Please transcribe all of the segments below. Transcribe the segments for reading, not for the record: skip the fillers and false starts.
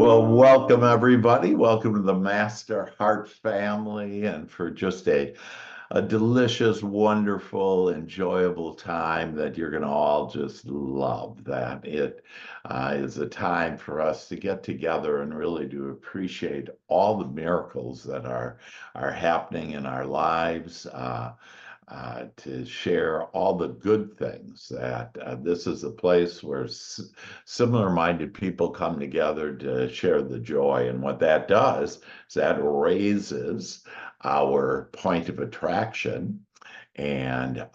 Well, welcome everybody. Welcome to the Master Heart family, and for just a delicious, wonderful, enjoyable time that you're going to all just love. That it is a time for us to get together and really to appreciate all the miracles that are happening in our lives. To share all the good things that this is a place where similar-minded people come together to share the joy. And what that does is that raises our point of attraction and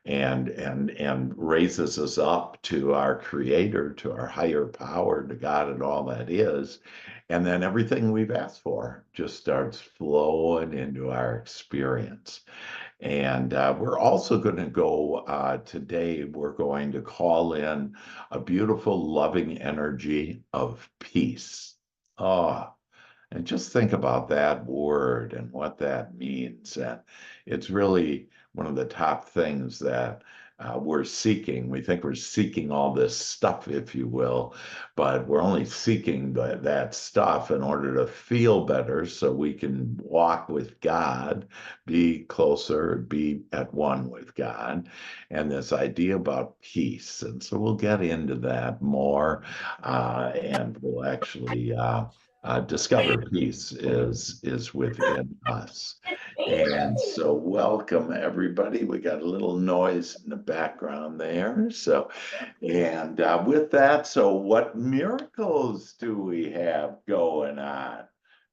and raises us up to our creator, to our higher power, to God and all that is. And then everything we've asked for just starts flowing into our experience. And we're also going to go today, we're going to call in a beautiful, loving energy of peace. Oh, and just think about that word and what that means. And it's really one of the top things that we're seeking. We think we're seeking all this stuff, if you will, but we're only seeking that stuff in order to feel better so we can walk with God, be closer, be at one with God, and this idea about peace. And so we'll get into that more, and we'll actually discover peace is within us. And so welcome everybody. We got a little noise in the background there. So, and with that, so what miracles do we have going on?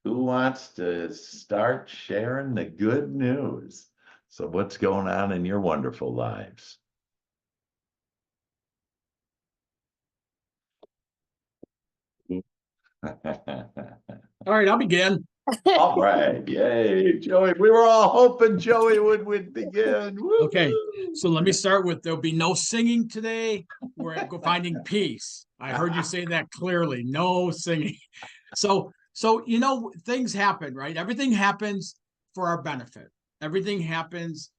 Who wants to start sharing the good news? So what's going on in your wonderful lives? All right, I'll begin. All right, yay, Joey. We were all hoping Joey would begin. Okay, Woo-hoo. so let me start with there'll be no singing today. We're finding peace. I heard you say that clearly. No singing. So things happen, right? Everything happens for our benefit. Everything happens,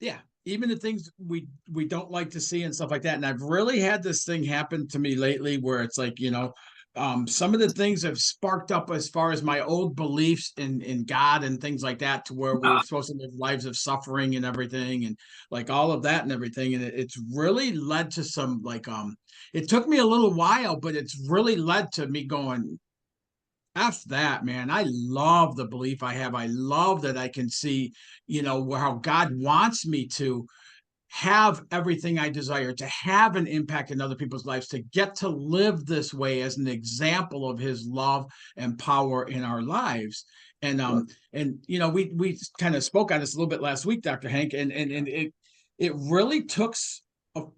yeah. Even the things we don't like to see and stuff like that. And I've really had this thing happen to me lately where it's like, some of the things have sparked up as far as my old beliefs in God and things like that, to where we're supposed to live lives of suffering and everything, and like all of that and everything. And it's really led to some it took me a little while, but it's really led to me going, F that, man. I love the belief I have. I love that I can see, how God wants me to have everything I desire, to have an impact in other people's lives, to get to live this way as an example of his love and power in our lives. And we kind of spoke on this a little bit last week, Dr. Hank, and it really took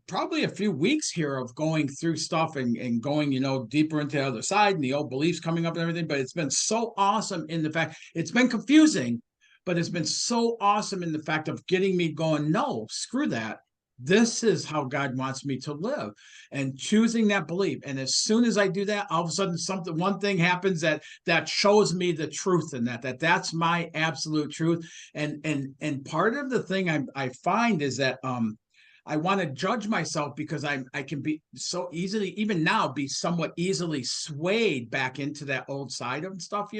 probably a few weeks here of going through stuff and going, deeper into the other side and the old beliefs coming up and everything. But it's been so awesome in the fact it's been confusing, but it's been so awesome in the fact of getting me going, no, screw that. This is how God wants me to live, and choosing that belief. And as soon as I do that, all of a sudden one thing happens that shows me the truth in that's my absolute truth. And part of the thing I find is that I want to judge myself because I can be so easily, even now, be somewhat easily swayed back into that old side of stuff,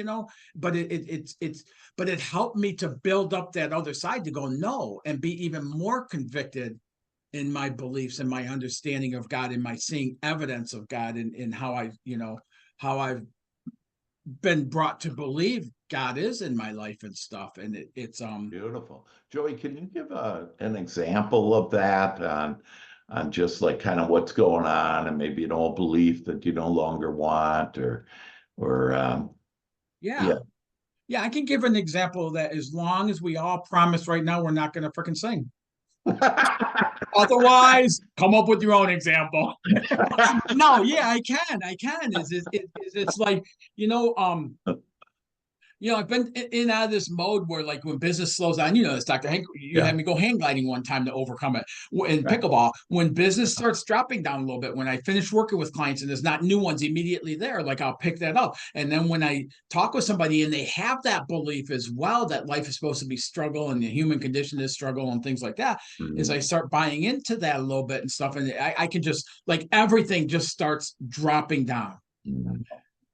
But it helped me to build up that other side to go no, and be even more convicted in my beliefs and my understanding of God, and my seeing evidence of God, in how how I've been brought to believe God is in my life and stuff. And it's Beautiful. Joey, can you give an example of that on just like kind of what's going on, and maybe an old belief that you no longer want, or yeah. yeah. Yeah, I can give an example of that, as long as we all promise right now we're not going to freaking sing. Otherwise, come up with your own example. No, yeah, I can. It's like, I've been in and out of this mode where, like, when business slows down, this, Dr. Hank, you Yeah. had me go hang gliding one time to overcome it. In pickleball, when business starts dropping down a little bit, when I finish working with clients and there's not new ones immediately there, like, I'll pick that up. And then when I talk with somebody and they have that belief as well, that life is supposed to be struggle and the human condition is struggle and things like that, is I start buying into that a little bit and stuff. And I can just, like, everything just starts dropping down. Mhm.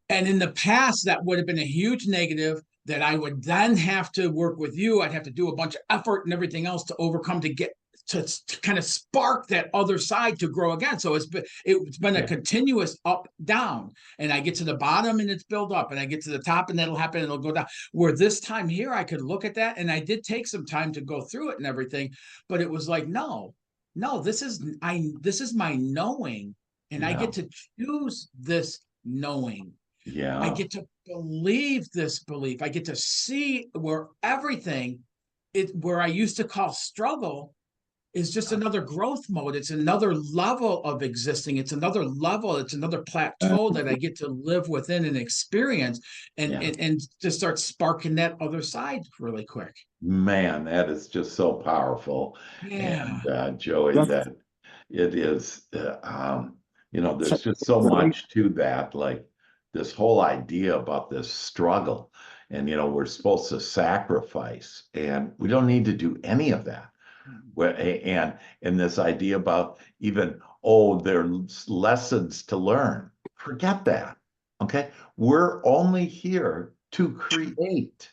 And in the past, that would have been a huge negative that I would then have to work with you. I'd have to do a bunch of effort and everything else to overcome to get to kind of spark that other side to grow again. So it's been a Yeah, continuous up down, and I get to the bottom and it's built up, and I get to the top and that'll happen and it'll go down. Where this time here, I could look at that, and I did take some time to go through it and everything, but it was like, no, no, this is my knowing, and I yeah, get to choose this knowing. I yeah. get to believe this belief. I get to see where everything where I used to call struggle is just another growth mode. It's another level of existing. It's another level. It's another plateau that I get to live within and experience, and Yeah. to start sparking that other side really quick. Man, that is just so powerful. Yeah. And Joey, that it is, there's just so much to that, like this whole idea about this struggle. And, we're supposed to sacrifice, and we don't need to do any of that. And this idea about even, oh, there's lessons to learn. Forget that. Okay. We're only here to create.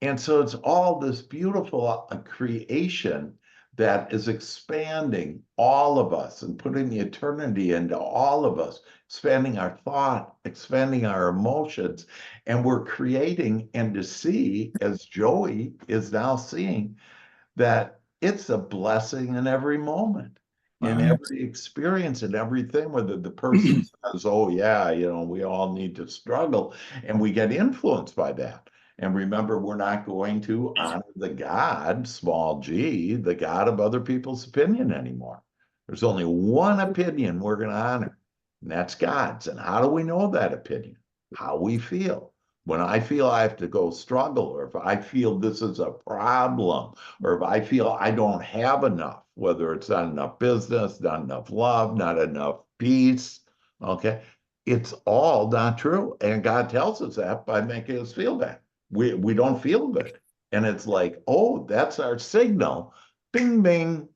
And so it's all this beautiful creation that is expanding all of us and putting the eternity into all of us, expanding our thought, expanding our emotions. And we're creating and to see, as Joey is now seeing, that it's a blessing in every moment, in Wow. every experience, in everything, whether the person says, oh, yeah, we all need to struggle, and we get influenced by that. And remember, we're not going to honor the God, small g, the God of other people's opinion anymore. There's only one opinion we're going to honor, and that's God's. And how do we know that opinion? How we feel. When I feel I have to go struggle, or if I feel this is a problem, or if I feel I don't have enough, whether it's not enough business, not enough love, not enough peace, okay, it's all not true. And God tells us that by making us feel bad. We don't feel good. And it's like, oh, that's our signal. Bing, bing.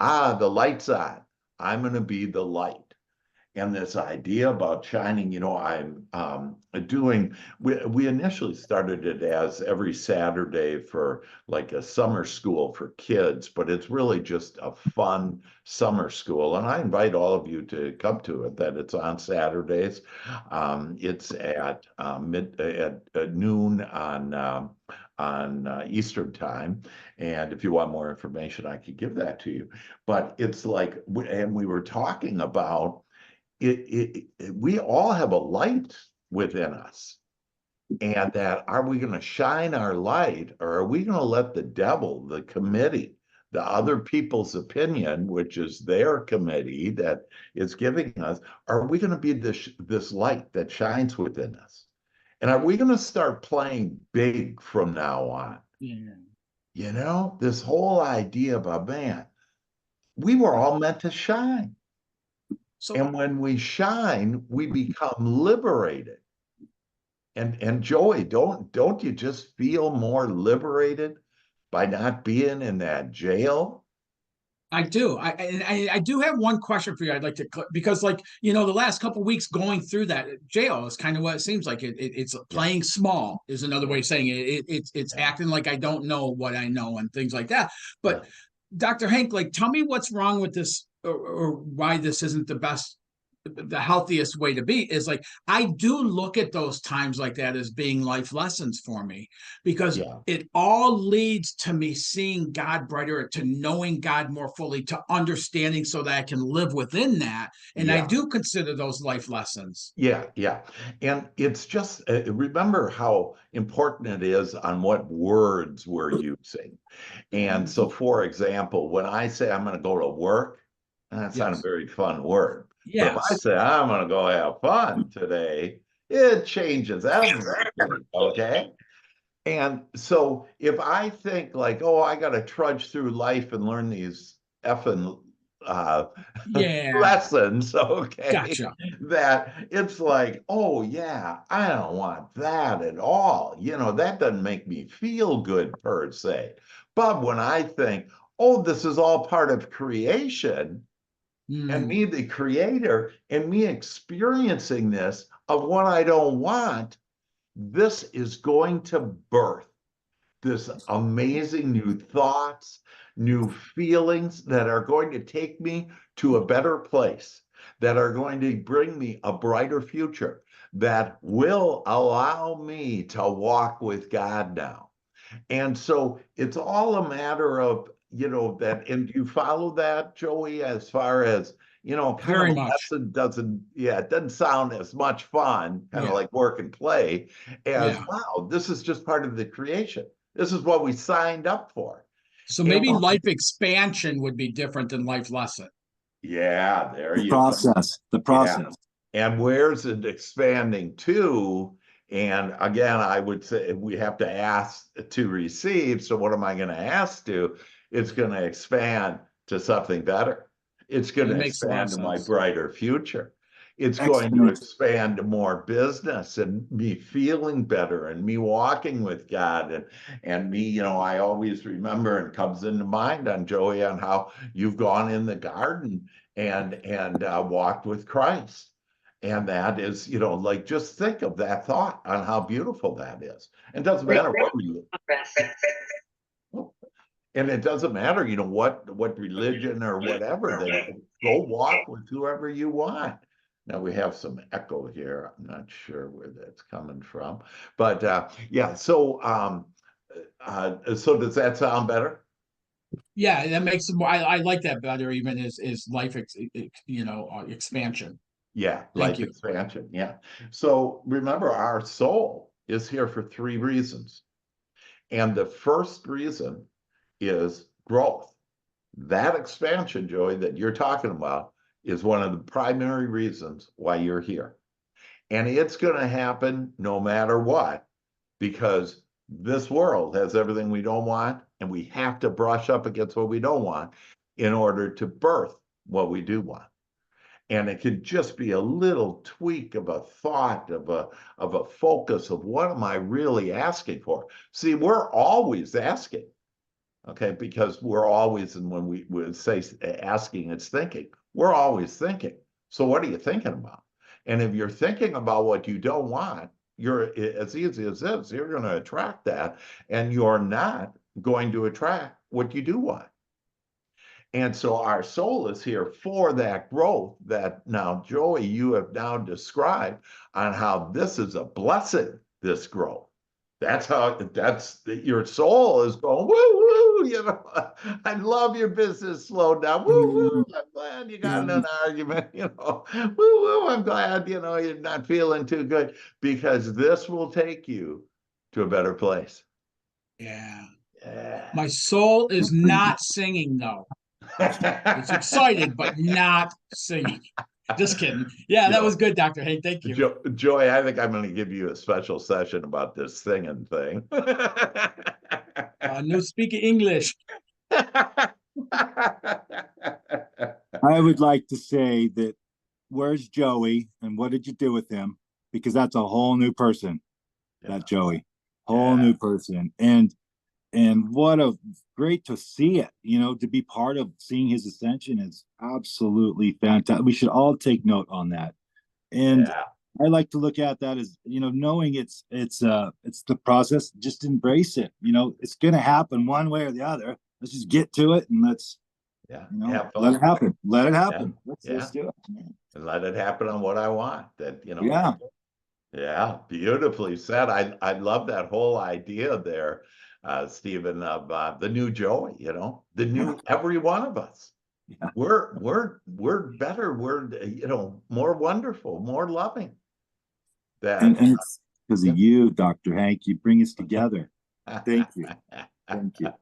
Ah, the light's on. I'm going to be the light. And this idea about shining, I'm doing, we initially started it as every Saturday for like a summer school for kids, but it's really just a fun summer school. And I invite all of you to come to it, that it's on Saturdays. It's at noon on Eastern time. And if you want more information, I could give that to you. But it's like, and we were talking about, we all have a light within us, and that, are we going to shine our light, or are we going to let the devil, the committee, the other people's opinion, which is their committee that is giving us, are we going to be this light that shines within us, and are we going to start playing big from now on? Yeah. This whole idea about, man, we were all meant to shine. So And when we shine, we become liberated. And Joey, don't you just feel more liberated by not being in that jail? I do. I do have one question for you. I'd like to because, like, the last couple of weeks going through that jail is kind of what it seems like. It's Yeah, playing small is another way yeah, of saying it. It's yeah, acting like I don't know what I know and things like that. yeah. But Dr. Hank, like, tell me what's wrong with this, or why this isn't the healthiest way to be. Is like, I do look at those times like that as being life lessons for me, because Yeah. it all leads to me seeing God brighter, to knowing God more fully, to understanding so that I can live within that. And I Yeah. do consider those life lessons. Yeah, yeah. And it's just, remember how important it is on what words we're using. And so, for example, when I say I'm going to go to work, that's not a Yes. very fun word. But if I Yes. say I'm going to go have fun today, it changes everything. Okay. And so if I think like, oh, I got to trudge through life and learn these effing uh, Yeah. lessons, okay, Gotcha. that it's like, oh, yeah, I don't want that at all. That doesn't make me feel good per se. But when I think, oh, this is all part of creation, and Mm, me, the creator, and me experiencing this, of what I don't want, this is going to birth this amazing new thoughts, new feelings that are going to take me to a better place, that are going to bring me a brighter future, that will allow me to walk with God now. And so it's all a matter of, that, and you follow that, Joey, as far as, kind of Very a much. lesson doesn't, yeah, it doesn't sound as much fun, kind of Yeah. like work and play, as, Yeah. wow, this is just part of the creation. This is what we signed up for. So And maybe life expansion would be different than life lesson. yeah, there The you go. process, the Yeah. process. And where's it expanding to? And again, I would say we have to ask to receive. So what am I going to ask to? It's going to expand to something better. It's going It to makes a lot of expand to my sense. brighter future. It's going to Exponential. expand to more business and me feeling better and me walking with God and me, I always remember and comes into mind on Joey on how you've gone in the garden and walked with Christ. And that is, like just think of that thought on how beautiful that is. It doesn't matter what we and it doesn't matter, what religion or whatever, that go walk with whoever you want. Now we have some echo here. I'm not sure where that's coming from, but yeah. So does that sound better? Yeah, that makes it more. I like that better. Even is life, expansion. Yeah, Thank life you. expansion. Yeah. So remember, our soul is here for three reasons. And the first reason is growth. That expansion, Joey, that you're talking about is one of the primary reasons why you're here. And it's going to happen no matter what, because this world has everything we don't want, and we have to brush up against what we don't want in order to birth what we do want. And it could just be a little tweak of a thought, of a focus of what am I really asking for? See, we're always asking, okay, because we're always, and when we would say asking, it's thinking. We're always thinking. So what are you thinking about? And if you're thinking about what you don't want, you're as easy as this, you're going to attract that, and you're not going to attract what you do want. And so our soul is here for that growth that now, Joey, you have now described on how this is a blessing, this growth. That's your soul is going, woo, woo, I love your business slowed down. Woo, woo, I'm glad you got in an argument, woo, woo, I'm glad, you're not feeling too good because this will take you to a better place. Yeah. Yeah. My soul is not singing though. It's excited, but not singing. Just kidding. Yeah, that was good, Dr. Hey, thank you. Joy, I think I'm going to give you a special session about this singing thing. No speaking English. I would like to say that where's Joey and what did you do with him? Because that's a whole new person, Yeah. that Joey. Whole Yeah. new person. And what a great to see it, to be part of seeing his ascension is absolutely fantastic. We should all take note on that. And Yeah. I like to look at that as, knowing it's the process, just embrace it. It's gonna happen one way or the other. Let's just get to it and let's, Yeah. let it happen. Let it Yeah. happen. Let's Yeah. do it. And let it happen on what I want. Yeah. Yeah, beautifully said. I love that whole idea there, Stephen, of the new Joey, the new every one of us. Yeah. We're better, we're more wonderful, more loving. And it's because Yeah. of you, Dr. Hank. You bring us together. Thank you. Thank you.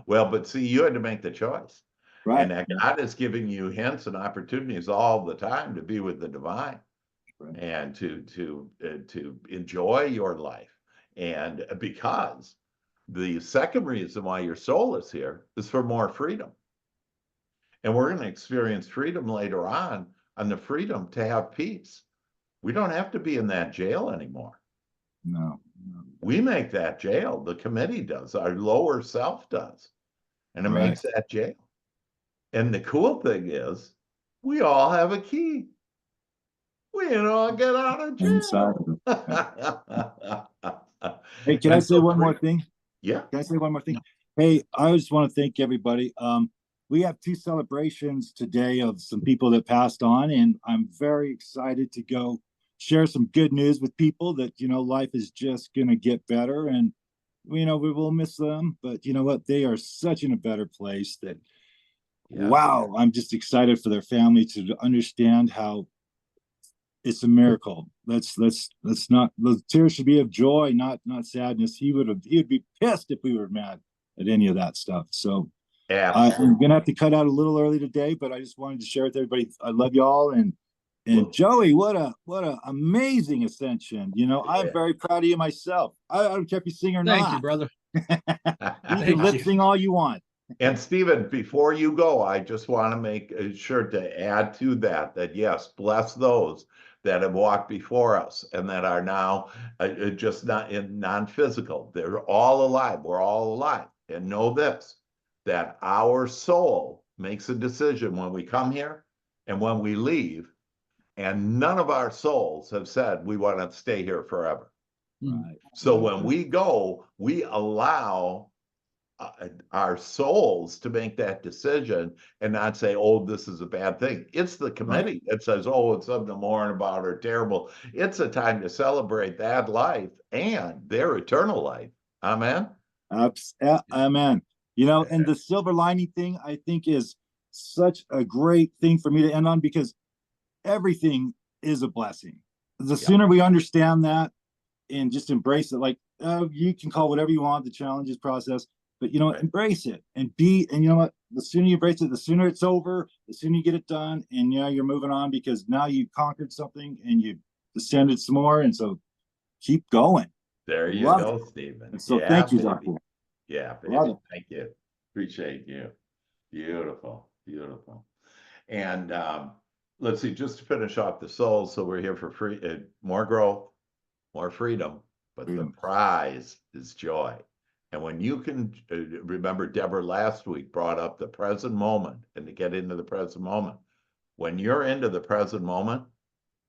Well, but see, you had to make the choice. Right. And that God is giving you hints and opportunities all the time to be with the divine. Right. And to enjoy your life. And because the second reason why your soul is here is for more freedom. And we're going to experience freedom later on the freedom to have peace. We don't have to be in that jail anymore. No. We make that jail. The committee does, our lower self does. And it Right. makes that jail. And the cool thing is, we all have a key. Well, I'll get out of inside jail. of it. Hey, can I And say so one more thing? yeah, Can I say one more thing? No. Hey, I just want to thank everybody. We have 2 celebrations today of some people that passed on, and I'm very excited to go share some good news with people that, life is just going to get better. And, we will miss them, but you know what? They are such in a better place that, yeah, wow, I'm just excited for their family to understand how it's a miracle. Let's not, the tears should be of joy, not sadness. He would be pissed if we were mad at any of that stuff. So I'm absolutely. gonna have to cut out a little early today, but I just wanted to share with everybody. I love y'all, and Well, Joey, what a amazing ascension. I'm yeah. very proud of you myself. I don't care if you sing or Thank you, not. brother. You can Thank lip you. sing all you want. And Stephen, before you go, I just want to make sure to add to that yes, bless those that have walked before us and that are now just not in non-physical. They're all alive. We're all alive. And know this, that our soul makes a decision when we come here and when we leave, and none of our souls have said we want to stay here forever. Right. So when we go, we allow our souls to make that decision and not say, oh, this is a bad thing. It's the Right. committee that says, oh, it's something to mourn about or terrible. It's a time to celebrate that life and their eternal life. Amen. Amen. And the silver lining thing, I think, is such a great thing for me to end on, because everything is a blessing. The Yeah. sooner we understand that and just embrace it, like, you can call whatever you want the challenges process, but Right. embrace it and you know what? The sooner you embrace it, the sooner it's over, the sooner you get it done, and you're moving on, because now you conquered something and you descended some more, and so keep going. There you Love it. go, Stephen. And so Yeah, thank you, baby. Doctor. Yeah, Love baby. it. Thank you. Appreciate you. Beautiful. Beautiful. And let's see, just to finish off the soul. So we're here for free, more growth, more freedom, but the Freedom. prize is joy. And when you can remember, Deborah last week brought up the present moment and to get into the present moment. When you're into the present moment,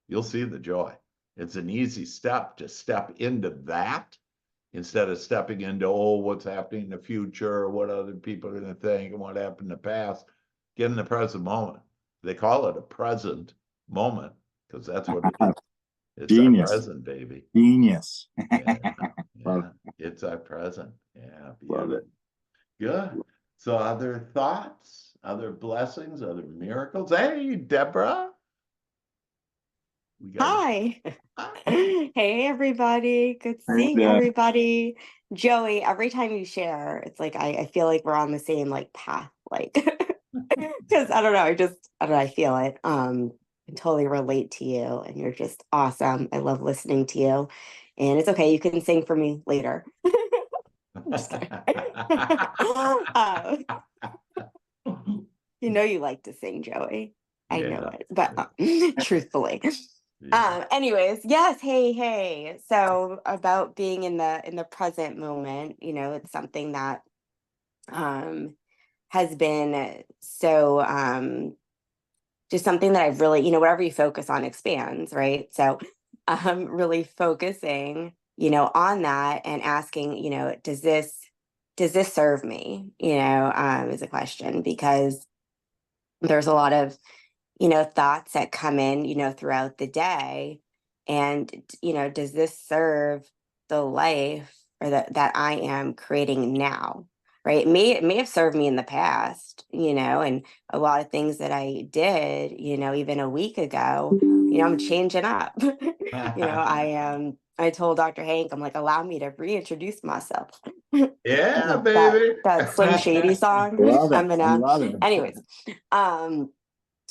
you'll see the joy. It's an easy step to step into that instead of stepping into, oh, what's happening in the future, or what other people are going to think, and what happened in the past. Get in the present moment. They call it a present moment because that's what it is. It's our Genius. present, baby. Genius. Yeah, Love, yeah, it's our present. Yeah, love beautiful. it. Good. So, other thoughts, other blessings, other miracles? Hey, Deborah, we got a Hi. hi. Hey, everybody. Good seeing And, everybody. Joey, every time you share, it's like I feel like we're on the same path. Because I don't know, I don't know, I feel it. I totally relate to you, and you're just awesome. I love listening to you. And it's okay, you can sing for me later. I'm just kidding. You know you like to sing, Joey. I know Yeah, it, but truthfully. yeah, Anyways, yes, hey. So about being in the present moment, it's something that has been so just something that I've really, whatever you focus on expands, right? So really focusing, on that and asking, does this serve me? Is a question, because there's a lot of thoughts that come in, throughout the day. And, does this serve the life or that I am creating now? Right. It may have served me in the past, and a lot of things that I did, even a week ago, I'm changing up. I told Dr. Hank, I'm like, allow me to reintroduce myself. yeah, that baby. that Slim Shady song. love it. I'm gonna, Love it. anyways. Um,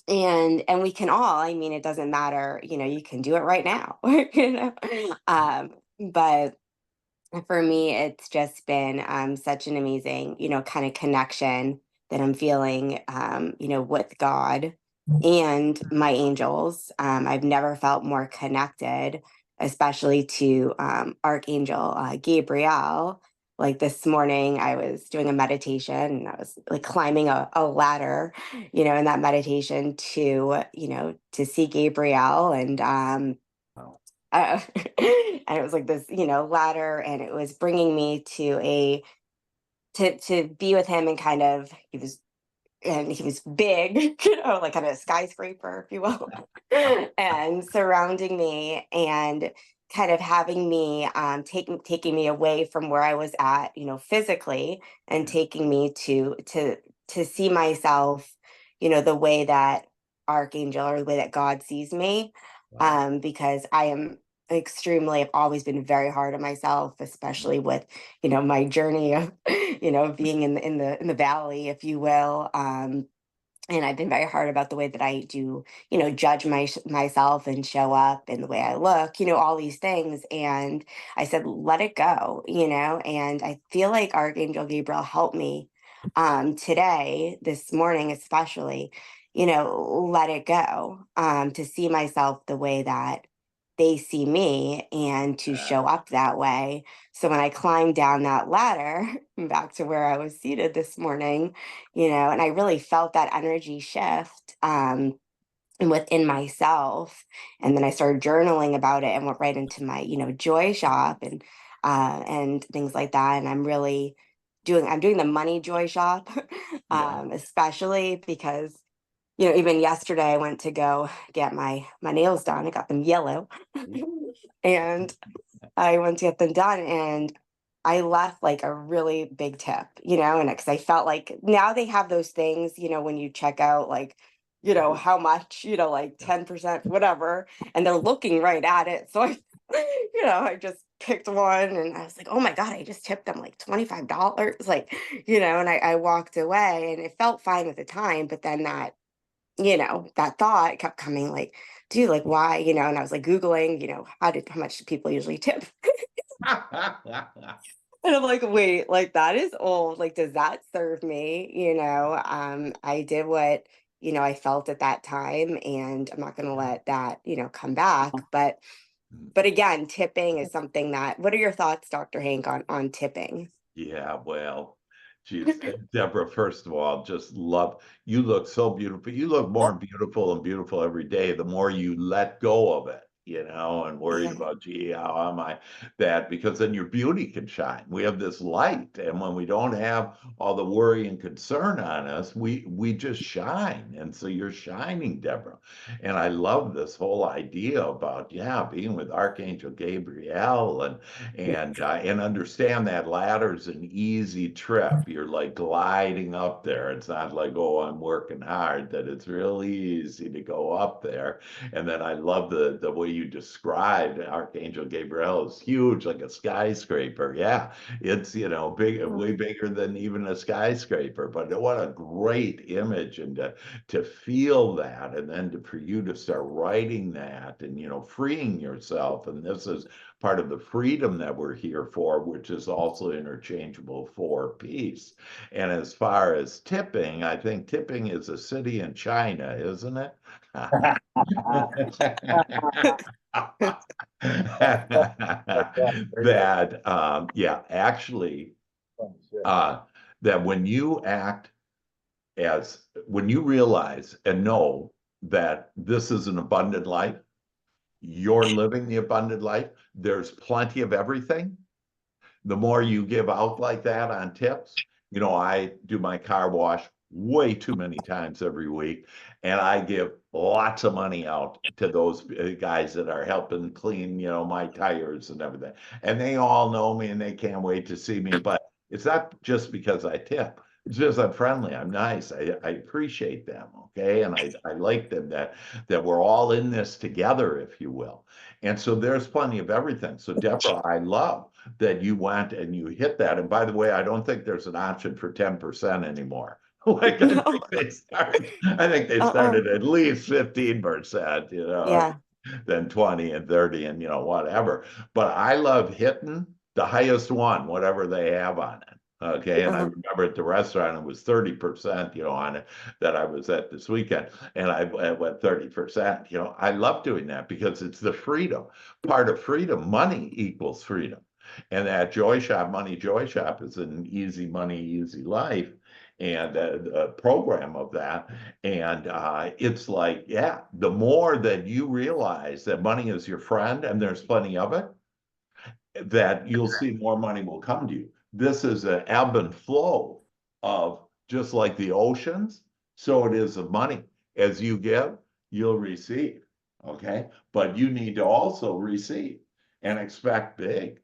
and we can all, I mean, it doesn't matter, you can do it right now. But for me, it's just been such an amazing, kind of connection that I'm feeling, with God and my angels. I've never felt more connected, especially to Archangel Gabriel. like this morning I was doing a meditation and I was like climbing a ladder, in that meditation to, to see Gabriel. And Wow. and it was like this, ladder, and it was bringing me to be with him, and kind of he was big, like kind of a skyscraper, if you will, and surrounding me, and kind of having me taking me away from where I was at, physically, and Yeah. taking me to see myself, the way that Archangel, or the way that God sees me, Wow. because I am I've always been very hard on myself, especially with, my journey of, being in the valley, if you will. And I've been very hard about the way that I do, judge myself and show up, and the way I look, all these things. And I said, let it go, and I feel like Archangel Gabriel helped me today, this morning, especially, let it go, to see myself the way that they see me, and to show up that way. So when I climbed down that ladder back to where I was seated this morning, and I really felt that energy shift, and within myself. And then I started journaling about it, and went right into my, joy shop, and things like that. And I'm doing the money joy shop, Yeah. especially because, even yesterday I went to go get my nails done. I got them yellow. And I went to get them done, and I left like a really big tip, and because I felt like now they have those things, when you check out, like, how much, like 10%, whatever, and they're looking right at it. So I, I just picked one, and I was like, oh my God, I just tipped them like $25, like, and I walked away, and it felt fine at the time. But then that thought kept coming, like, dude, like, why, and I was like Googling, how much do people usually tip? And I'm like, wait, like, that is old. Like, does that serve me? I did what, I felt at that time, and I'm not gonna let that, come back. But again, tipping is something that, what are your thoughts, Dr. Hank, on tipping? Yeah, well, geez, Deborah, first of all, just love you look so beautiful. You look more beautiful and beautiful every day, the more you let go of it, and worried Yeah. about, gee, how am I that? Because then your beauty can shine. We have this light, and when we don't have all the worry and concern on us, we just shine. And so you're shining, Deborah. And I love this whole idea about, yeah, being with Archangel Gabriel, and understand that ladder's an easy trip. You're like gliding up there. It's not like, oh, I'm working hard, that it's really easy to go up there. And then I love the way you described Archangel Gabriel is huge, like a skyscraper. Yeah, it's big, way bigger than even a skyscraper. But what a great image, and to feel that, and then for you to start writing that, and freeing yourself. And this is part of the freedom that we're here for, which is also interchangeable for peace. And as far as tipping, I think tipping is a city in China, isn't it? That yeah, actually, uh that when you realize and know that this is an abundant life, you're living the abundant life, there's plenty of everything. The more you give out like that on tips, I do my car wash way too many times every week, and I give lots of money out to those guys that are helping clean, my tires and everything. And they all know me, and they can't wait to see me. But it's not just because I tip. It's just I'm friendly, I'm nice, I appreciate them, okay, and I like them, that we're all in this together, if you will. And so there's plenty of everything. So Deborah, I love that you went and you hit that. And by the way, I don't think there's an option for 10% anymore. Like No. I think they Uh-uh. started at least 15%, Yeah. then 20 and 30 and whatever. But I love hitting the highest one, whatever they have on it. Okay. And I Uh-huh. remember at the restaurant it was 30%, on it that I was at this weekend. And I went 30%. I love doing that because it's the freedom. Part of freedom, money equals freedom. And that Joy Shop, Money Joy Shop, is an easy money, easy life, and a program of that. And it's like, yeah, the more that you realize that money is your friend and there's plenty of it, that you'll see more money will come to you. This is an ebb and flow of just like the oceans, so it is of money. As you give, you'll receive. Okay. But you need to also receive and expect big.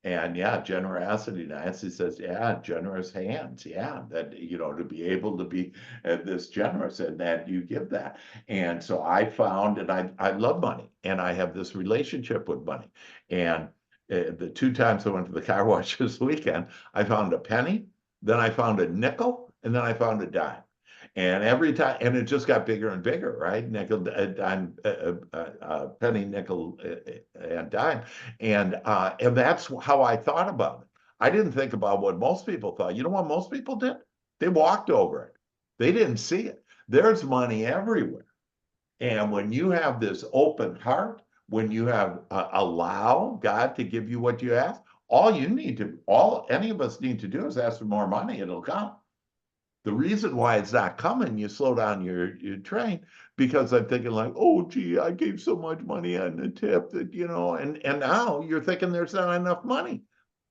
And yeah, generosity. Nancy says, yeah, generous hands. Yeah, that, to be able to be this generous and that you give that. And so I found, and I love money, and I have this relationship with money. And the 2 times I went to the car wash this weekend, I found a penny, then I found a nickel, and then I found a dime. And every time, and it just got bigger and bigger, right? Nickel, dime, penny, nickel, and dime, and that's how I thought about it. I didn't think about what most people thought. You know what most people did? They walked over it. They didn't see it. There's money everywhere, and when you have this open heart, when you have allow God to give you what you ask, all any of us need to do is ask for more money. It'll come. The reason why it's not coming, you slow down your train, because I'm thinking like, oh, gee, I gave so much money on the tip that, and now you're thinking there's not enough money.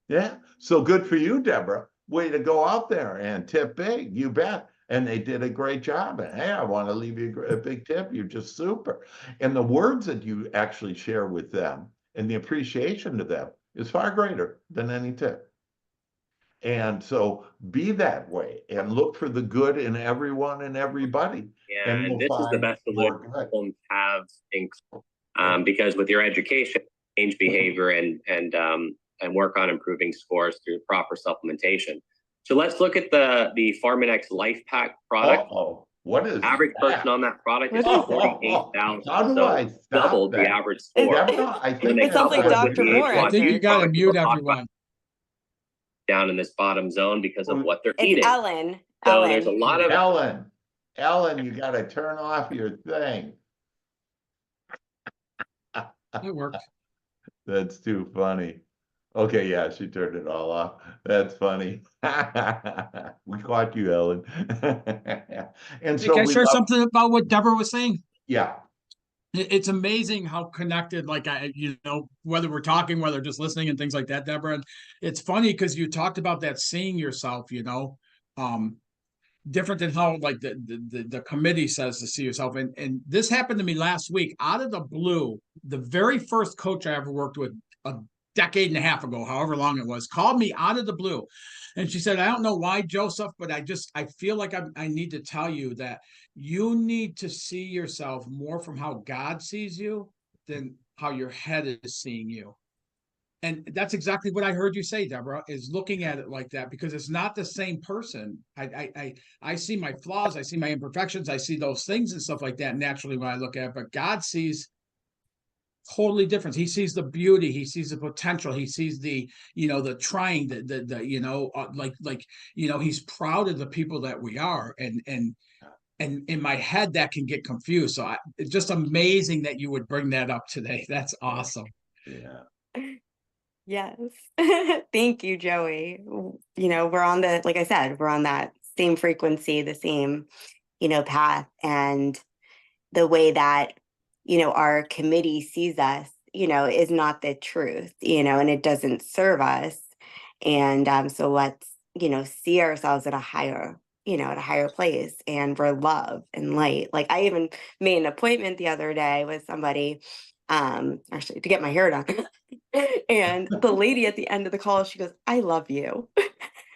Yeah. So good for you, Deborah. Way to go out there and tip big. You bet. And they did a great job. And hey, I want to leave you a big tip. You're just super. And the words that you actually share with them and the appreciation to them is far greater than any tip. And so be that way and look for the good in everyone and everybody. And And you'll this is the find best more solution good. homes have because with your education, change behavior and work on improving scores through proper supplementation. So let's look at the Farminex Life Pack product. Oh, what is Average person that? on that product is What is Oh, 48,000. how do So I stop doubled the that? average score. Deborah, I And think then It sounds like coupled with Dr. the Moore age I out think you there. got to product, mute we'll talk about everyone. down in this bottom zone because of what they're It's eating. Ellen. So there's a Ellen. lot of Ellen, you got to turn off your thing. It worked. That's too funny. Okay, yeah, she turned it all off. That's funny. We caught you, Ellen. And Hey, so can I we share love, something about what Deborah was saying? yeah. It's amazing how connected, like whether we're talking, whether just listening and things like that, Deborah. And it's funny because you talked about that seeing yourself, um, different than how like the committee says to see yourself. And this happened to me last week out of the blue. The very first coach I ever worked with a decade and a half ago, however long it was, called me out of the blue. And she said, I don't know why, Joseph, but I feel like I need to tell you that you need to see yourself more from how God sees you than how your head is seeing you. And that's exactly what I heard you say, Deborah, is looking at it like that, because it's not the same person. I see my flaws, I see my imperfections, I see those things and stuff like that naturally when I look at it, but God sees totally different. He sees the beauty, he sees the potential, he sees the trying, he's proud of the people that we are. And in my head that can get confused. So it's just amazing that you would bring that up today. That's awesome. Yeah. Yes. Thank you, Joey. We're on like I said, we're on that same frequency, the same, path. And the way that, our committee sees us, is not the truth, and it doesn't serve us. And so let's, see ourselves at a higher place, and we're love and light. Like I even made an appointment the other day with somebody, actually to get my hair done. And the lady at the end of the call, she goes, I love you.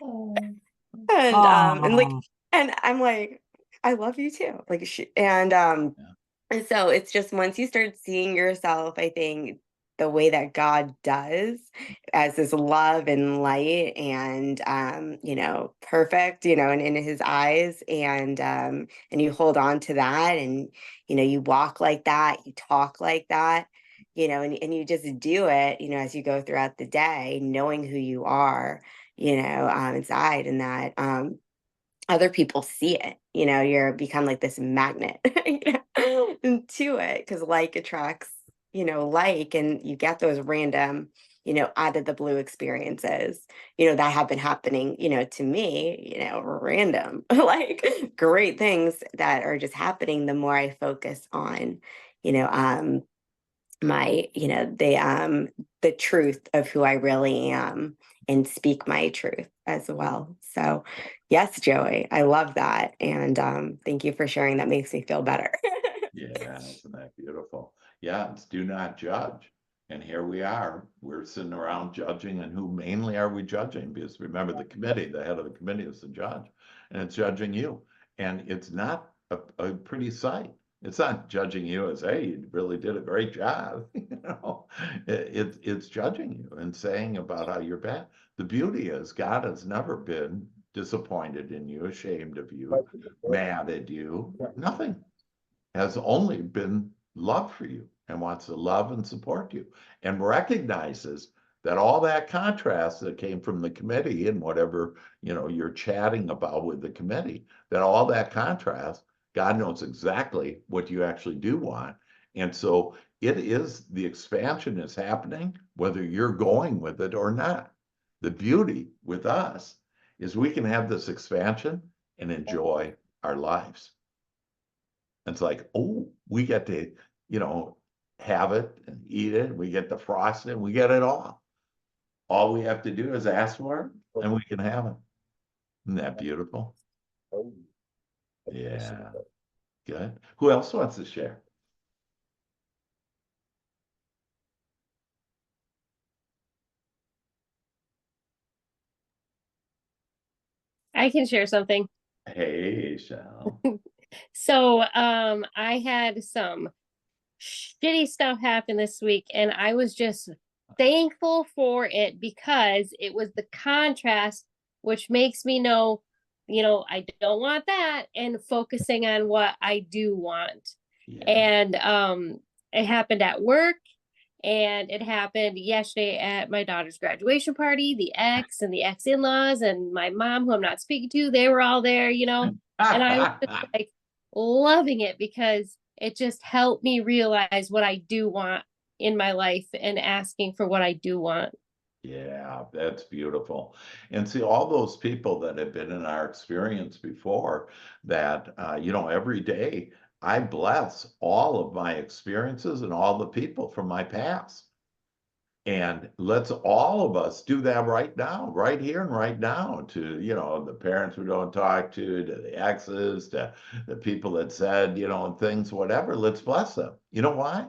And like, and I'm like, I love you too. Like and so it's just once you start seeing yourself, I think the way that God does as this love and light and perfect, and in his eyes, and you hold on to that, and you walk like that, you talk like that, and you just do it, as you go throughout the day, knowing who you are, inside, and that other people see it, you're become like this magnet to it, because like attracts, like, and you get those random out of the blue experiences, that have been happening, to me, random, like great things that are just happening, the more I focus on, you know, my, the truth of who I really am and speak my truth as well. So yes, Joey, I love that. And thank you for sharing. That makes me feel better. Yeah, isn't that beautiful? Yeah, it's do not judge. And here we are, we're sitting around judging, and who mainly are we judging? Because remember, the committee, the head of the committee is the judge, and it's judging you. And it's not a pretty sight. It's not judging you as, hey, you really did a great job. It's judging you and saying about how you're bad. The beauty is God has never been disappointed in you, ashamed of you, mad at you, nothing. Has only been love for you and wants to love and support you, and recognizes that all that contrast that came from the committee and whatever you're chatting about with the committee, that all that contrast, God knows exactly what you actually do want. And so it is, the expansion is happening whether you're going with it or not. The beauty with us is we can have this expansion and enjoy our lives. It's like, oh, we get to, have it and eat it. We get the frosting, we get it all. All we have to do is ask for it and we can have it. Isn't that beautiful? Yeah, good. Who else wants to share? I can share something. Hey, Shell. So, I had some shitty stuff happen this week, and I was just thankful for it because it was the contrast, which makes me know, I don't want that, and focusing on what I do want. Yeah. And it happened at work, and it happened yesterday at my daughter's graduation party. The ex and the ex in-laws and my mom, who I'm not speaking to, they were all there, and I was just like loving it because it just helped me realize what I do want in my life and asking for what I do want. Yeah, that's beautiful. And see, all those people that have been in our experience before, that, every day I bless all of my experiences and all the people from my past. And let's all of us do that right now, right here and right now, to, the parents we don't talk to the exes, to the people that said, things, whatever, let's bless them. You know why?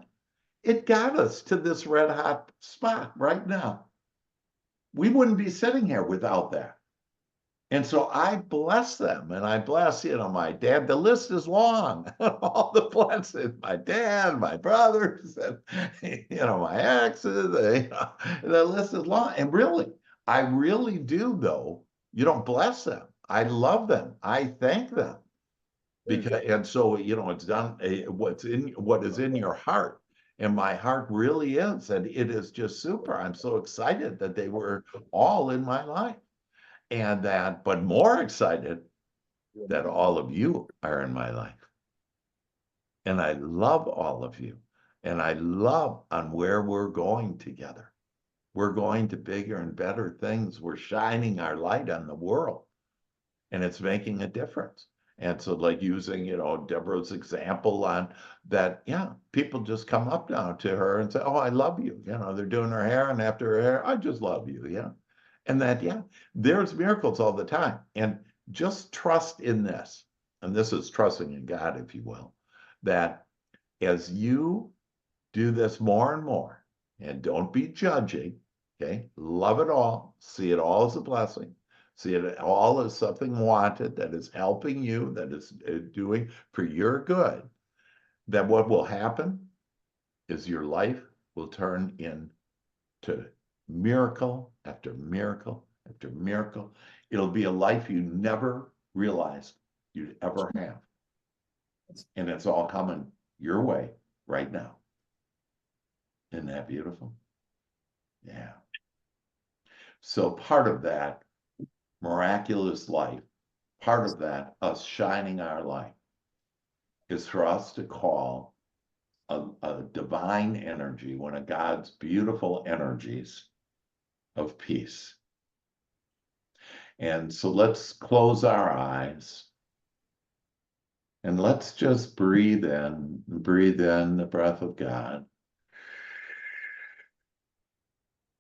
It got us to this red hot spot right now. We wouldn't be sitting here without that. And so I bless them, and I bless, my dad. The list is long. All the blessings, my dad, my brothers, and, my exes, the list is long. And really, I really do, though, bless them. I love them. I thank them. Because, and so, it's done, what is in your heart. And my heart really is, and it is just super. I'm so excited that they were all in my life. And that, but more excited that all of you are in my life. And I love all of you. And I love on where we're going together. We're going to bigger and better things. We're shining our light on the world, and it's making a difference. And so, like, using, Deborah's example on that, yeah, people just come up now to her and say, oh, I love you. They're doing her hair, and after her hair, I just love you. Yeah. And that, yeah, there's miracles all the time. And just trust in this. And this is trusting in God, if you will, that as you do this more and more, and don't be judging, okay, love it all, see it all as a blessing, see it all as something wanted that is helping you, that is doing for your good, that what will happen is your life will turn into miracle after miracle after miracle. It'll be a life you never realized you'd ever have. And it's all coming your way right now. Isn't that beautiful? Yeah. So part of that miraculous life, part of that, us shining our light, is for us to call a divine energy, one of God's beautiful energies, of peace. And so let's close our eyes and let's just breathe in the breath of God.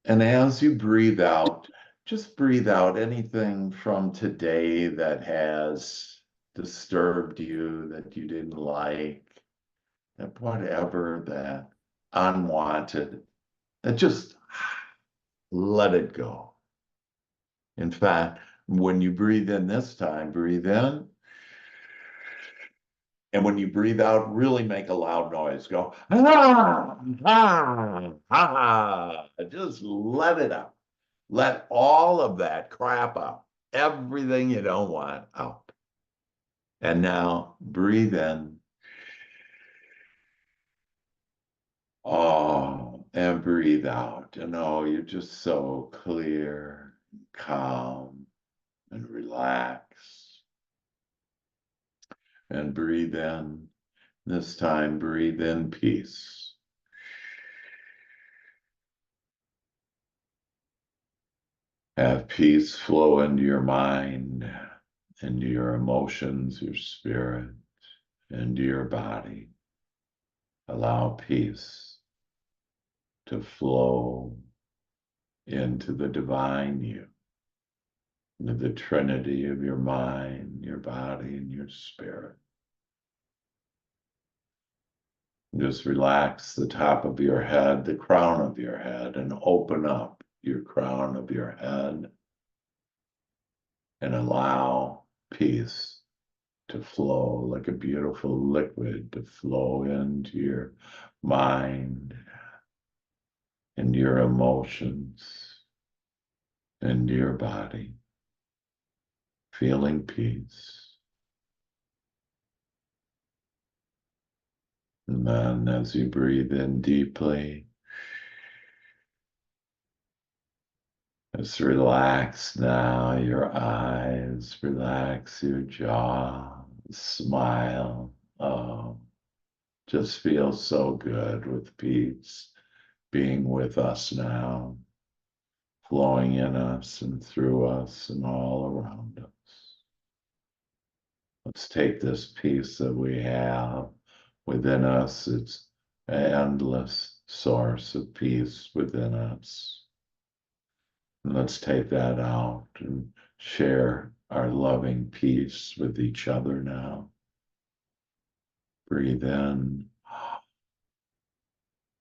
And as you breathe out, just breathe out anything from today that has disturbed you, that you didn't like, that whatever that unwanted, that just let it go. In fact, when you breathe in this time, breathe in. And when you breathe out, really make a loud noise. Go, ah, ah, ah. Just let it out. Let all of that crap out. Everything you don't want out. And now breathe in. Oh, and breathe out. And oh, you're just so clear, calm, and relaxed. And breathe in. This time, breathe in peace. Have peace flow into your mind, into your emotions, your spirit, into your body. Allow peace to flow into the divine you, into the trinity of your mind, your body, and your spirit. Just relax the top of your head, the crown of your head, and open up your crown of your head and allow peace to flow like a beautiful liquid to flow into your mind and your emotions and your body, feeling peace. And then as you breathe in deeply, just relax now your eyes, relax your jaw, smile. Oh, just feel so good with peace being with us now, flowing in us and through us and all around us. Let's take this peace that we have within us. It's an endless source of peace within us. And let's take that out and share our loving peace with each other now. Breathe in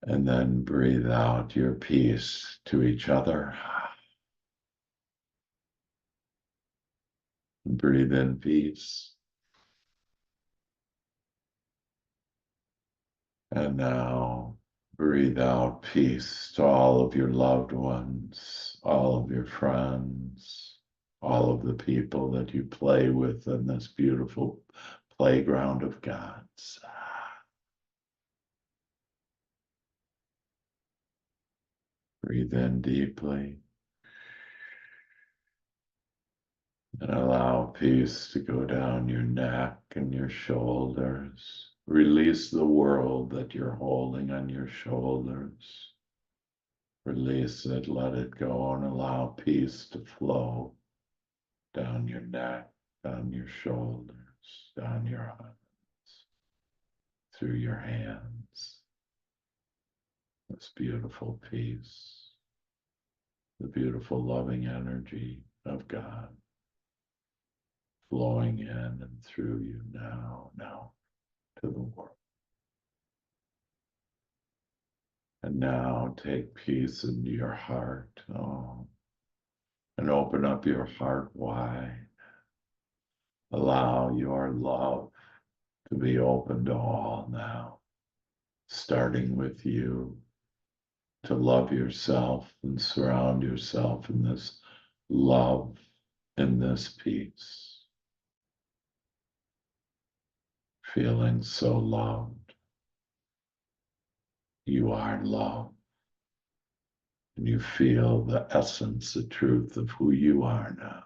and then breathe out your peace to each other. Breathe in peace. And now breathe out peace to all of your loved ones, all of your friends, all of the people that you play with in this beautiful playground of God's. Breathe in deeply and allow peace to go down your neck and your shoulders. Release the world that you're holding on your shoulders. Release it, let it go, and allow peace to flow down your neck, down your shoulders, down your arms, through your hands. This beautiful peace, the beautiful loving energy of God flowing in and through you now to the world. And now take peace into your heart, and open up your heart wide. Allow your love to be open to all now, starting with you, to love yourself and surround yourself in this love, in this peace, feeling so loved. You are love, and you feel the essence, the truth of who you are now.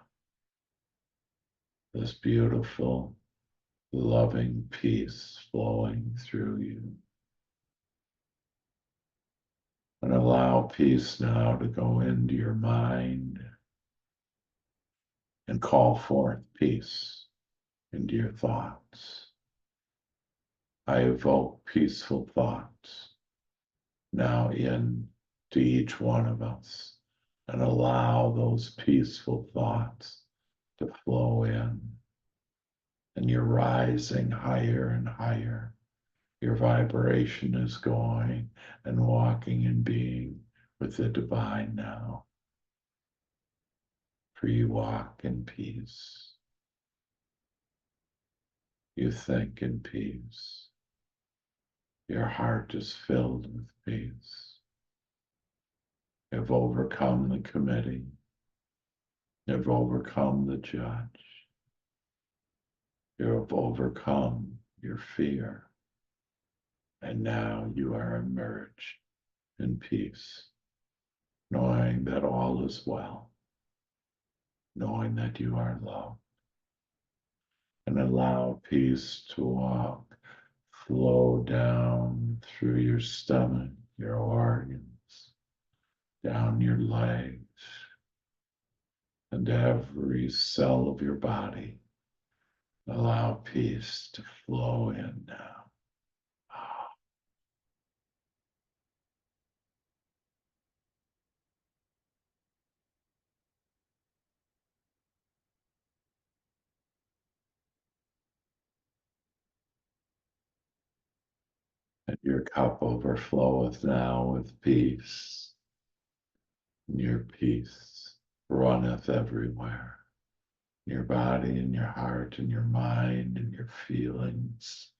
This beautiful, loving peace flowing through you. And allow peace now to go into your mind and call forth peace into your thoughts. I evoke peaceful thoughts now in to each one of us, and allow those peaceful thoughts to flow in. And you're rising higher and higher. Your vibration is going and walking and being with the divine now. For you walk in peace. You think in peace. Your heart is filled with peace. You've overcome the committee. You've overcome the judge. You have overcome your fear. And now you are emerged in peace, knowing that all is well, knowing that you are loved. And allow peace to walk, flow down through your stomach, your organs, down your legs, and every cell of your body. Allow peace to flow in now. And your cup overfloweth now with peace. And your peace runneth everywhere. Your body and your heart and your mind and your feelings.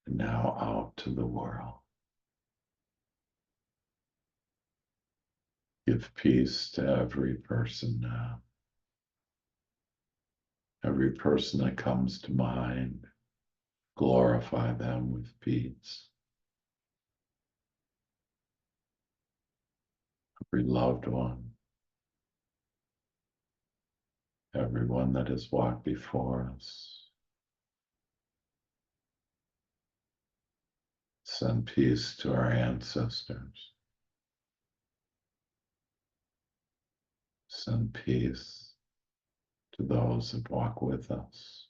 And now out to the world. Give peace to every person now. Every person that comes to mind, glorify them with peace. Every loved one, everyone that has walked before us. Send peace to our ancestors. Send peace to those that walk with us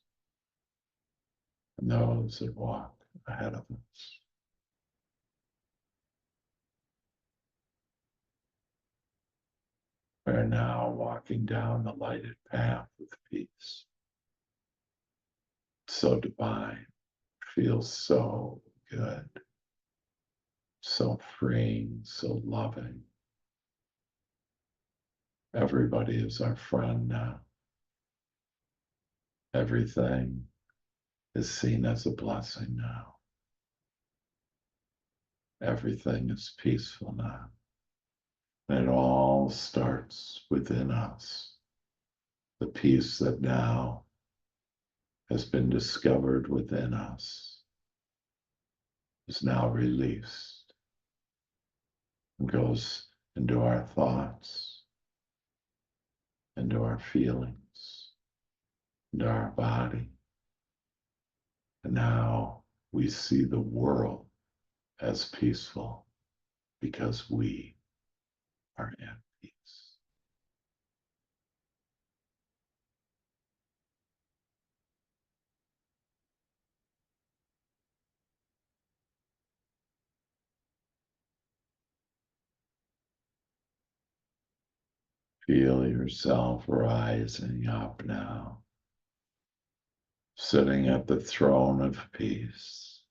and those that walk ahead of us. We are now walking down the lighted path of peace. So divine, feels so good, so freeing, so loving. Everybody is our friend now. Everything is seen as a blessing now. Everything is peaceful now. And it all starts within us. The peace that now has been discovered within us is now released and goes into our thoughts, into our feelings, into our body. And now we see the world as peaceful because we are at peace. Feel yourself rising up now, sitting at the throne of peace.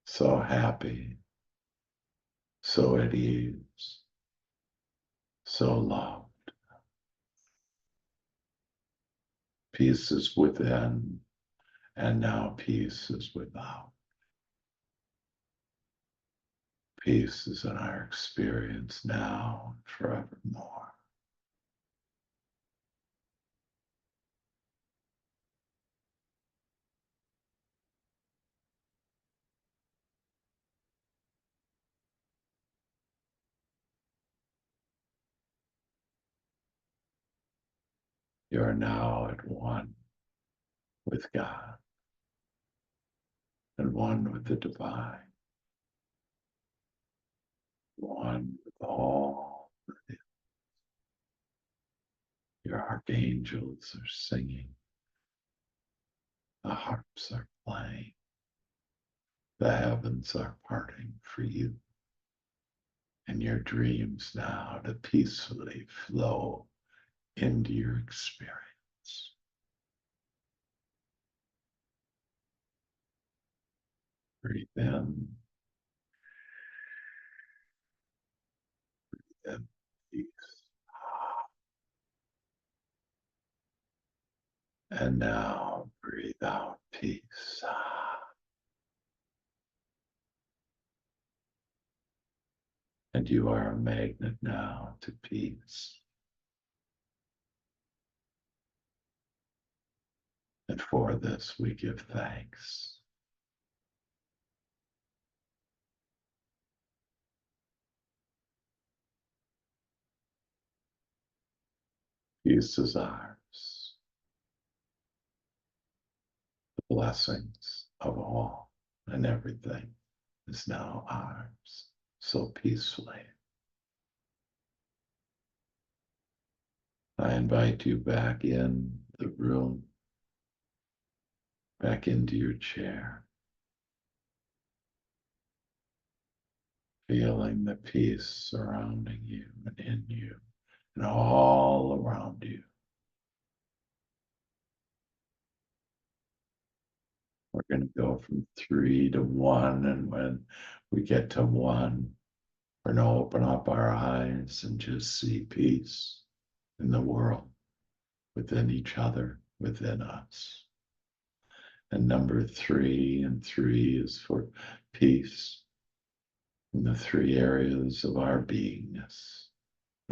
So happy, so at ease, so loved. Peace is within, and now peace is without. Peace is in our experience now and forevermore. You are now at one with God and one with the divine. one with all that is. Your archangels are singing, the harps are playing, the heavens are parting for you, and your dreams now to peacefully flow into your experience. Breathe in, and peace. And now breathe out peace. And you are a magnet now to peace. And for this we give thanks. Peace is ours. The blessings of all and everything is now ours, so peacefully. I invite you back in the room, back into your chair, feeling the peace surrounding you and in you and all around you. We're going to go from 3 to 1, and when we get to 1, we're going to open up our eyes and just see peace in the world, within each other, within us. And number 3, and 3 is for peace in the 3 areas of our beingness.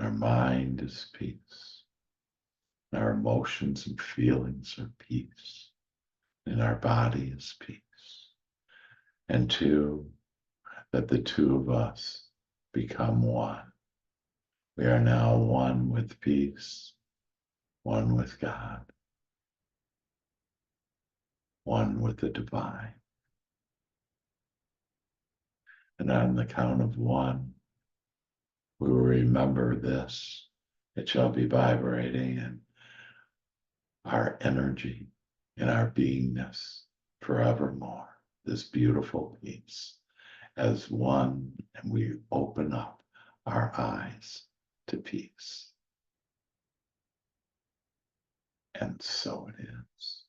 Our mind is peace. Our emotions and feelings are peace. And our body is peace. And 2, that the 2 of us become one. We are now one with peace, one with God, one with the divine. And on the count of 1, we will remember this. It shall be vibrating in our energy, in our beingness forevermore. This beautiful peace as one, and we open up our eyes to peace. And so it is.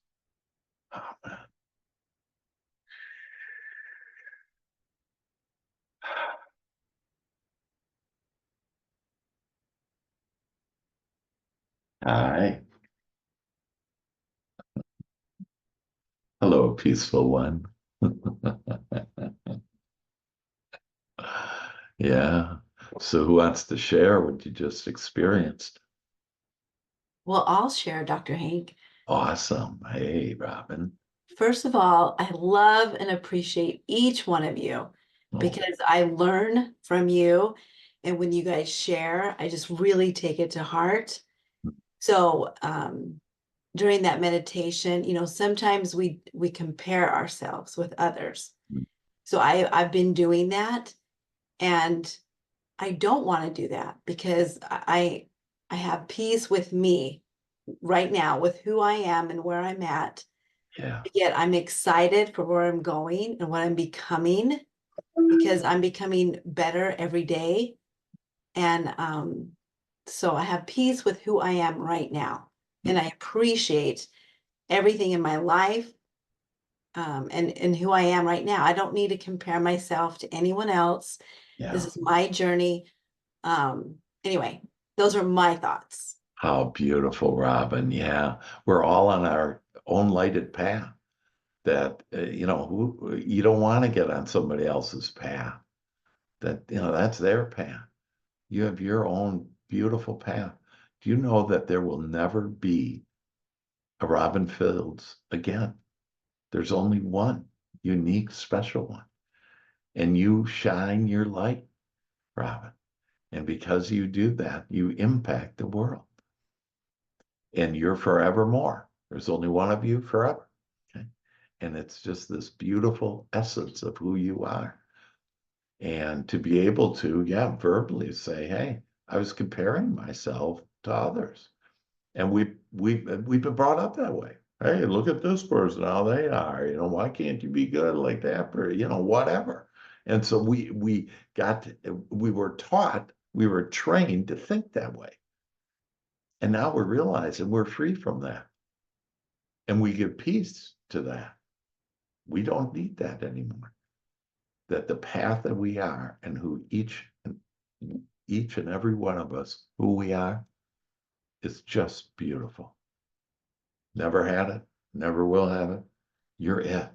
Amen. Hi. Hello, peaceful one. Yeah. So who wants to share what you just experienced? Well, I'll share, Dr. Hank. Awesome. Hey, Robin. First of all, I love and appreciate each one of you Oh, because I learn from you. And when you guys share, I just really take it to heart. So during that meditation, sometimes we compare ourselves with others. So I've been doing that, and I don't want to do that because I have peace with me right now, with who I am and where I'm at. yeah. Yet I'm excited for where I'm going and what I'm becoming, because I'm becoming better every day. And so I have peace with who I am right now. And I appreciate everything in my life, and who I am right now. I don't need to compare myself to anyone else. Yeah. This is my journey. Anyway, those are my thoughts. How beautiful, Robin. Yeah. We're all on our own lighted path that, you don't want to get on somebody else's path. That, that's their path. You have your own beautiful path. Do you know that there will never be a Robin Fields again? There's only one unique, special one. And you shine your light, Robin. And because you do that, you impact the world. And you're forevermore. There's only one of you forever. Okay. And it's just this beautiful essence of who you are. And to be able to, yeah, verbally say, hey, I was comparing myself to others. And we've been brought up that way. Hey, look at this person, how they are. Why can't you be good like that? Or, whatever. And so we were taught, we were trained to think that way. And now we're realizing we're free from that. And we give peace to that. We don't need that anymore. That the path that we are and who each and every one of us, who we are, is just beautiful. Never had it, never will have it. You're it.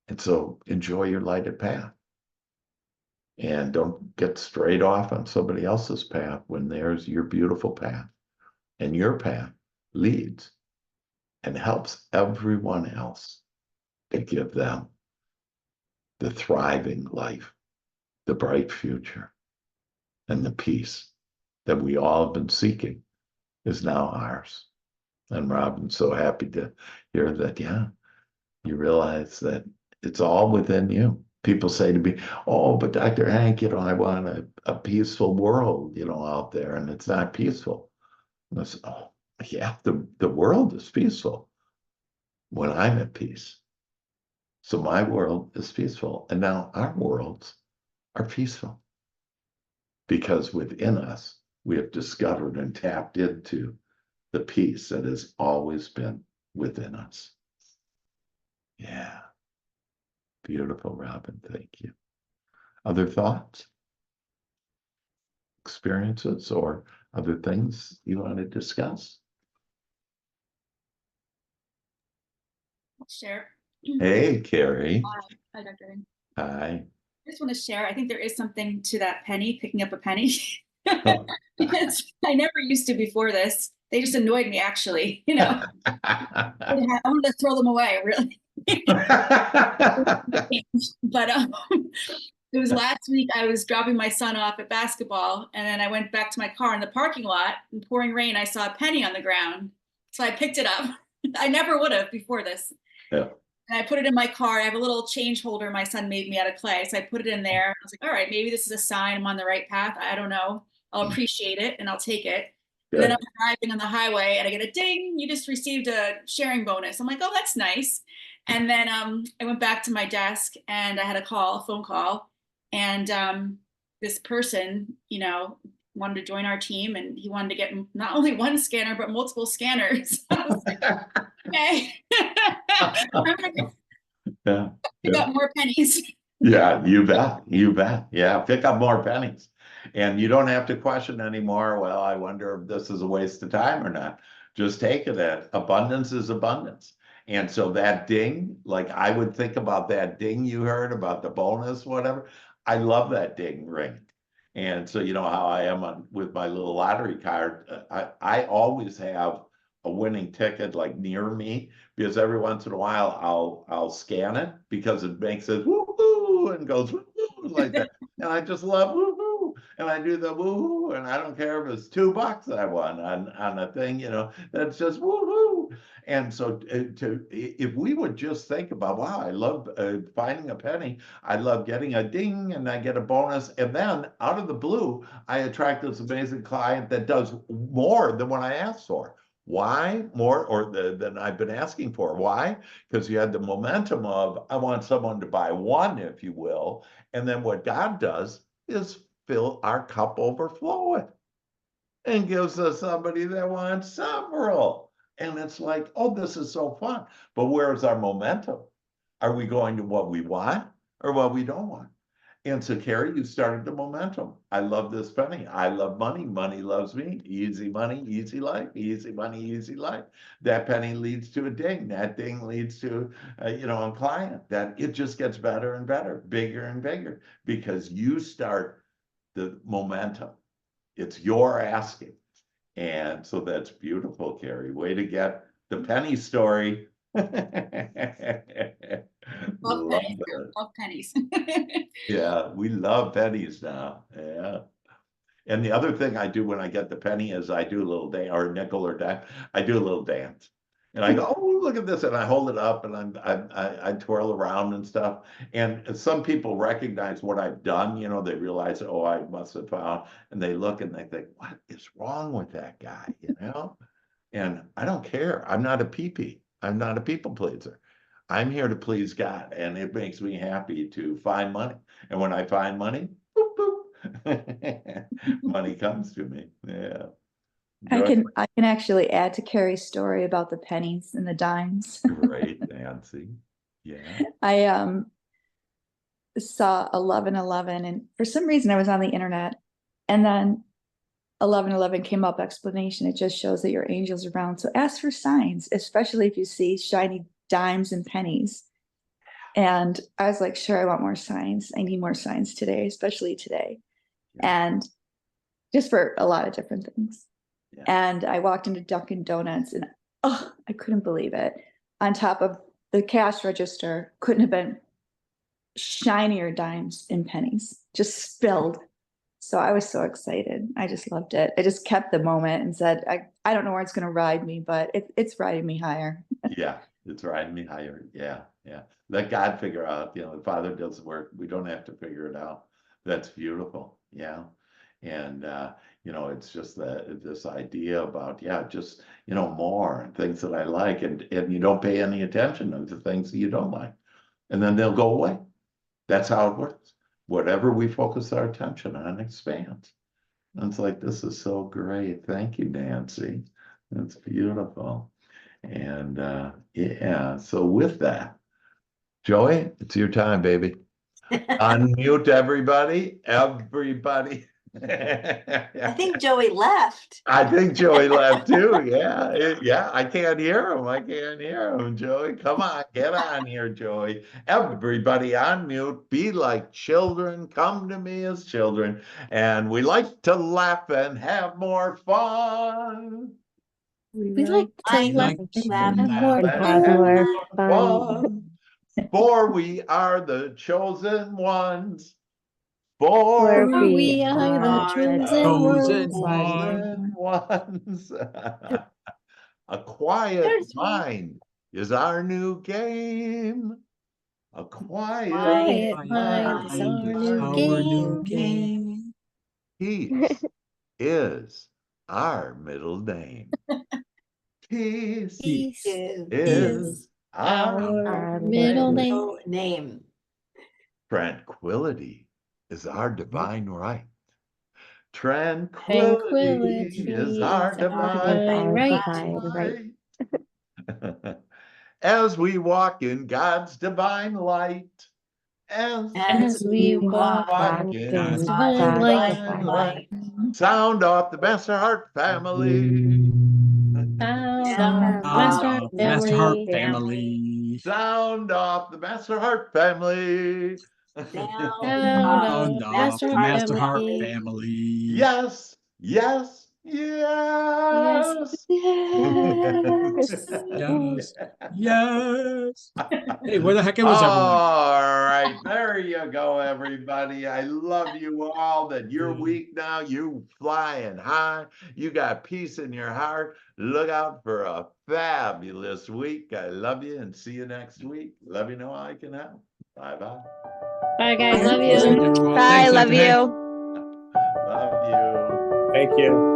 And so enjoy your lighted path. And don't get straight off on somebody else's path when there's your beautiful path. And your path leads and helps everyone else to give them the thriving life, the bright future, and the peace that we all have been seeking is now ours. And Rob, I'm so happy to hear that, yeah, you realize that it's all within you. People say to me, oh, but Dr. Hank, I want a peaceful world, out there, and it's not peaceful. And I said, oh, yeah, the world is peaceful when I'm at peace. So my world is peaceful. And now our worlds are peaceful because within us, we have discovered and tapped into the peace that has always been within us. Yeah. Beautiful, Robin. Thank you. Other thoughts, experiences, or other things you want to discuss? I'll share. Hey, Carrie. Hi, Dr. Ring. Hi. I just want to share. I think there is something to that penny, picking up a penny. Oh. Because I never used to before this. They just annoyed me, actually. I wanted to throw them away, really. But it was last week. I was dropping my son off at basketball, and then I went back to my car in the parking lot. In pouring rain, I saw a penny on the ground, so I picked it up. I never would have before this. Yeah. And I put it in my car. I have a little change holder my son made me out of clay. So I put it in there. I was like, all right, maybe this is a sign I'm on the right path. I don't know. I'll appreciate it and I'll take it. And then I'm driving on the highway and I get a ding, you just received a sharing bonus. I'm like, oh, that's nice. And then I went back to my desk and I had a phone call. And this person, wanted to join our team and he wanted to get not only one scanner, but multiple scanners. I was like, okay. Yeah. Pick up more pennies. Yeah, you bet. You bet. Yeah, pick up more pennies. And you don't have to question anymore. Well, I wonder if this is a waste of time or not. Just take it at abundance is abundance. And so that ding, like I would think about that ding you heard about the bonus, whatever. I love that ding ring. And so you know how I am with my little lottery card. I always have a winning ticket like near me because every once in a while I'll scan it because it makes it woohoo and goes woohoo like that. And I just love woohoo. And I do the woohoo, and I don't care if it's $2 I won on a thing, that's just woohoo. And so if we would just think about, wow, I love finding a penny, I love getting a ding and I get a bonus. And then out of the blue, I attract this amazing client that does more than what I asked for. Why more than I've been asking for? Why? Because you had the momentum of, I want someone to buy one, if you will. And then what God does is fill our cup overflowing and gives us somebody that wants several. And it's like, oh, this is so fun. But where's our momentum? Are we going to what we want or what we don't want? And so, Carrie, you started the momentum. I love this penny. I love money. Money loves me. Easy money, easy life. Easy money, easy life. That penny leads to a ding. That ding leads to, a client. That it just gets better and better, bigger and bigger, because you start the momentum. It's your asking. And so that's beautiful, Carrie. Way to get the penny story. Love Love pennies. that. Love pennies. Yeah, we love pennies now. Yeah. And the other thing I do when I get the penny is I do a little dance, or nickel or dime. I do a little dance. And I go, oh, look at this. And I hold it up and I twirl around and stuff. And some people recognize what I've done. You know, they realize, oh, I must have found, and they look and they think, what is wrong with that guy? You know? And I don't care. I'm not a pee-pee. I'm not a people pleaser. I'm here to please God. And it makes me happy to find money. And when I find money, boop, boop, money comes to me. Yeah. I can actually add to Carrie's story about the pennies and the dimes. Great, Nancy. Yeah. I saw 1111, and for some reason I was on the internet, and then 1111 came up, explanation. It just shows that your angel's around. So ask for signs, especially if you see shiny dimes and pennies. And I was like, sure, I want more signs. I need more signs today, especially today. Yeah. And just for a lot of different things. Yeah. And I walked into Dunkin' Donuts and oh, I couldn't believe it. On top of the cash register, couldn't have been shinier dimes and pennies, just spilled. So I was so excited. I just loved it. I just kept the moment and said, I don't know where it's going to ride me, but it's riding me higher. Yeah, it's riding me higher. Yeah, yeah. Let God figure out, you know, the Father does the work. We don't have to figure it out. That's beautiful. Yeah. And you know, it's just that this idea about, yeah, just, you know, more and things that I like, and you don't pay any attention to the things that you don't like. And then they'll go away. That's how it works. Whatever we focus our attention on expands. And it's like, this is so great. Thank you, Nancy. That's beautiful. And yeah, so with that, Joey, it's your time, baby. Unmute everybody, everybody. I think Joey left. I think Joey left too. Yeah, yeah. I can't hear him. I can't hear him, Joey. Come on, get on here, Joey. Everybody on mute. Be like children. Come to me as children. And we like to laugh and have more fun. We like to Like laugh to and more Laugh fun. and have More more fun. For we are the chosen ones. For For we are the are chosen Chosen ones. ones. A quiet mind is our new game. A quiet Quiet mind is our new our new game. game. Peace is our middle name. Peace Peace is our our middle name. name. tranquility is our divine right. Tranquility Tranquility is our is our divine divine right. As we walk in God's divine light. As we walk in God's divine light. Sound off the Master Heart family. Sound Sound off Master Heart Master Heart family. family. Sound off the Master Heart family. Sound off Master Master Heart family. family. Yes, yes, yes. Yes. Yes. Yes. Hey, where the heck was everyone? All right, there you go, everybody. I love you all. That your week now, you flying high. You got peace in your heart. Look out for a fabulous week. I love you and see you next week. Love you, know how I can help. Bye-bye. Bye, guys. Love See you you. next week. Bye, Thanks, love Anthony. you. Love you. Thank you.